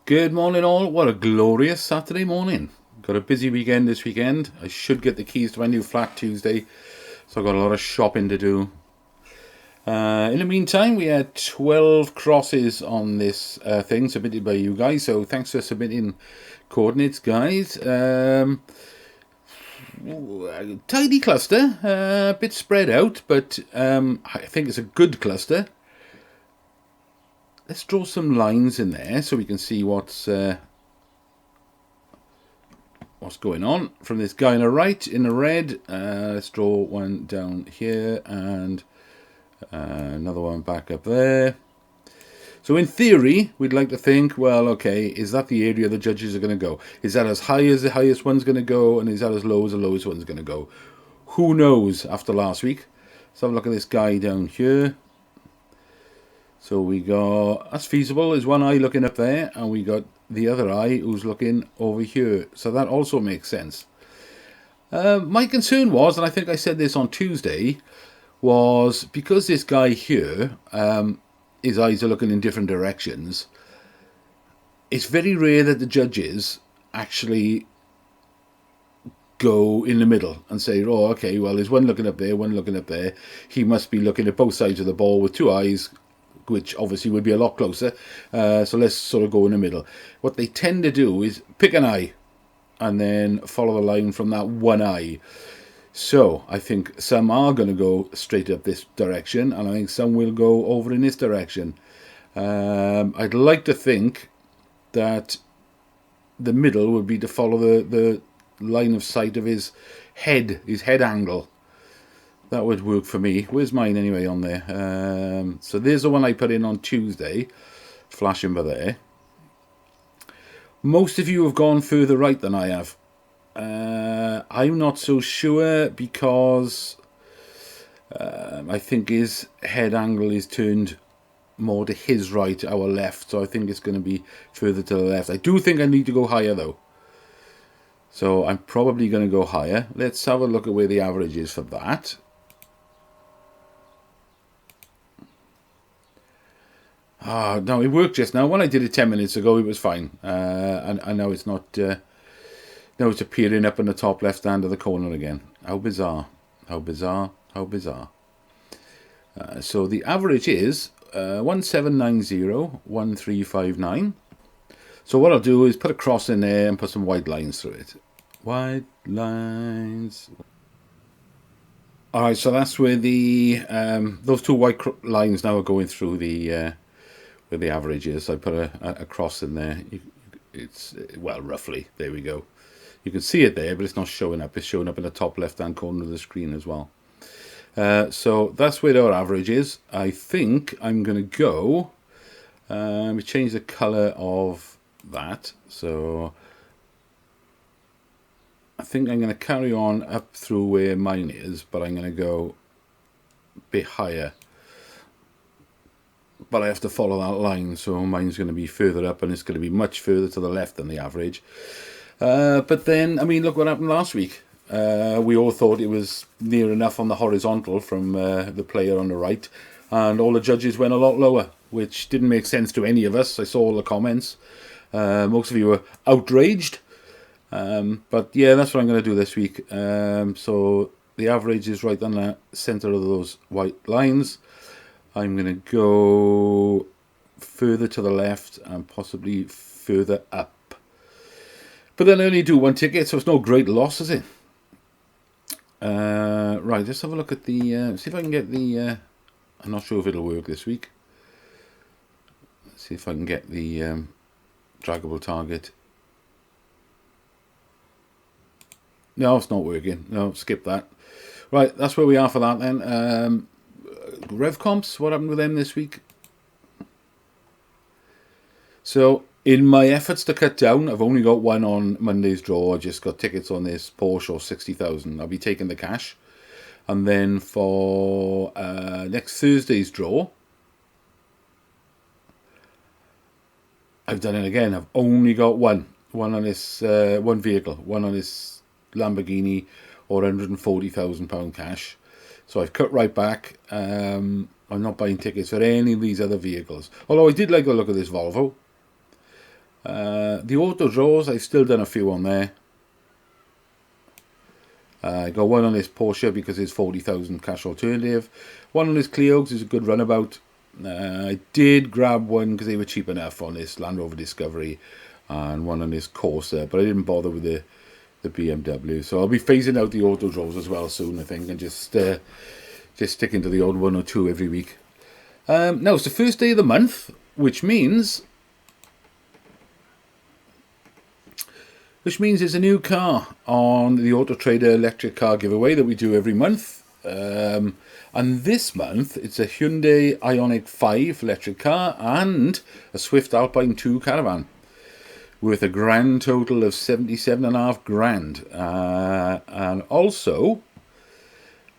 Good morning, all. What a glorious Saturday morning. Got a busy weekend this weekend. I should get the keys to my new flat Tuesday, so I've got a lot of shopping to do. In the meantime, we had 12 crosses on this thing submitted by you guys, so thanks for submitting coordinates, guys. Tidy cluster, a bit spread out, but I think it's a good cluster. Let's draw some lines in there so we can see what's going on. From this guy on the right in the red, let's draw one down here and another one back up there. So in theory, we'd like to think, well, okay, is that the area the judges are going to go? Is that as high as the highest one's going to go, and is that as low as the lowest one's going to go? Who knows after last week? Let's have a look at this guy down here. So we got, that's feasible, there's one eye looking up there, and we got the other eye who's looking over here. So that also makes sense. My concern was, and I think I said this on Tuesday, was because this guy here, his eyes are looking in different directions, it's very rare that the judges actually go in the middle and say, oh, okay, well, there's one looking up there, one looking up there. He must be looking at both sides of the ball with two eyes, which obviously would be a lot closer. So let's sort of go in the middle. What they tend to do is pick an eye and then follow the line from that one eye. So I think some are going to go straight up this direction, and I think some will go over in this direction. I'd like to think that the middle would be to follow the line of sight of his head angle. That would work for me. Where's mine anyway on there? So there's the one I put in on Tuesday. Flashing by there. Most of you have gone further right than I have. I'm not so sure because I think his head angle is turned more to his right, our left. So I think it's going to be further to the left. I do think I need to go higher though. So I'm probably going to go higher. Let's have a look at where the average is for that. No, it worked just now. When I did it 10 minutes ago, it was fine. And now it's not. Now it's appearing up in the top left hand of the corner again. How bizarre! How bizarre! How bizarre! So the average is 17901359. So what I'll do is put a cross in there and put some white lines through it. White lines. All right, so that's where the those two white lines now are going through the where the average is. So I put a cross in there. It's, well, roughly, there we go. You can see it there, but it's not showing up. It's showing up in the top left-hand corner of the screen as well. So that's where our average is. I think I'm going to go, we change the colour of that. So I think I'm going to carry on up through where mine is, but I'm going to go a bit higher. But I have to follow that line, so mine's going to be further up and it's going to be much further to the left than the average. But then, I mean, look what happened last week. We all thought it was near enough on the horizontal from the player on the right, and all the judges went a lot lower, which didn't make sense to any of us. I saw all the comments. Most of you were outraged. But yeah, that's what I'm going to do this week. So the average is right on the centre of those white lines. I'm going to go further to the left and possibly further up. But then I only do one ticket, so it's no great loss, is it? Right, let's have a look at the... see if I can get the... I'm not sure if it'll work this week. Let's see if I can get the draggable target. No, it's not working. No, skip that. Right, that's where we are for that then. Revcomps, what happened with them this week? So, in my efforts to cut down, I've only got one on Monday's draw. I just got tickets on this Porsche or 60,000. I'll be taking the cash. And then for next Thursday's draw, I've done it again. I've only got one on this one vehicle, one on this Lamborghini or £140,000 cash. So I've cut right back. I'm not buying tickets for any of these other vehicles. Although I did like the look of this Volvo. The auto draws, I've still done a few on there. I got one on this Porsche because it's 40,000 cash alternative. One on this Clio is a good runabout. I did grab one because they were cheap enough on this Land Rover Discovery, and one on this Corsa, but I didn't bother with the BMW. So I'll be phasing out the auto draws as well soon, I think, and just sticking to the odd one or two every week. Now it's the first day of the month, which means there's a new car on the Autotrader electric car giveaway that we do every month. And this month, it's a Hyundai Ioniq 5 electric car and a Swift Alpine 2 caravan, with a grand total of 77.5 grand. And also,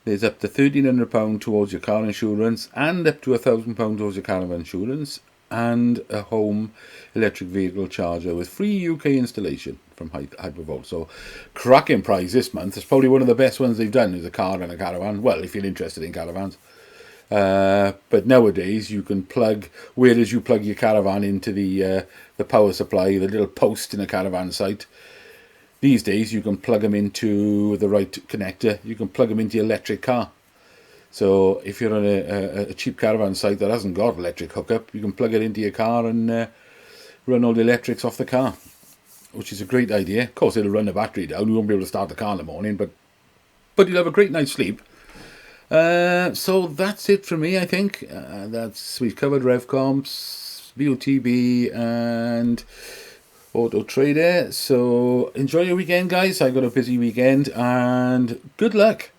there's up to £1,300 towards your car insurance, and up to £1,000 towards your caravan insurance, and a home electric vehicle charger with free UK installation from Hypervolt. So, cracking prize this month. It's probably one of the best ones they've done, is a car and a caravan. Well, if you're interested in caravans. But nowadays you can plug, whereas you plug your caravan into the power supply, the little post in a caravan site, these days you can plug them into the right connector. You can plug them into your electric car. So if you're on a cheap caravan site that hasn't got electric hookup, you can plug it into your car and run all the electrics off the car, which is a great idea. Of course, it'll run the battery down. You won't be able to start the car in the morning, but you'll have a great night's sleep. So that's it from me, I think. We've covered Revcomps, BOTB, and Autotrader. So enjoy your weekend, guys. I got a busy weekend, and good luck.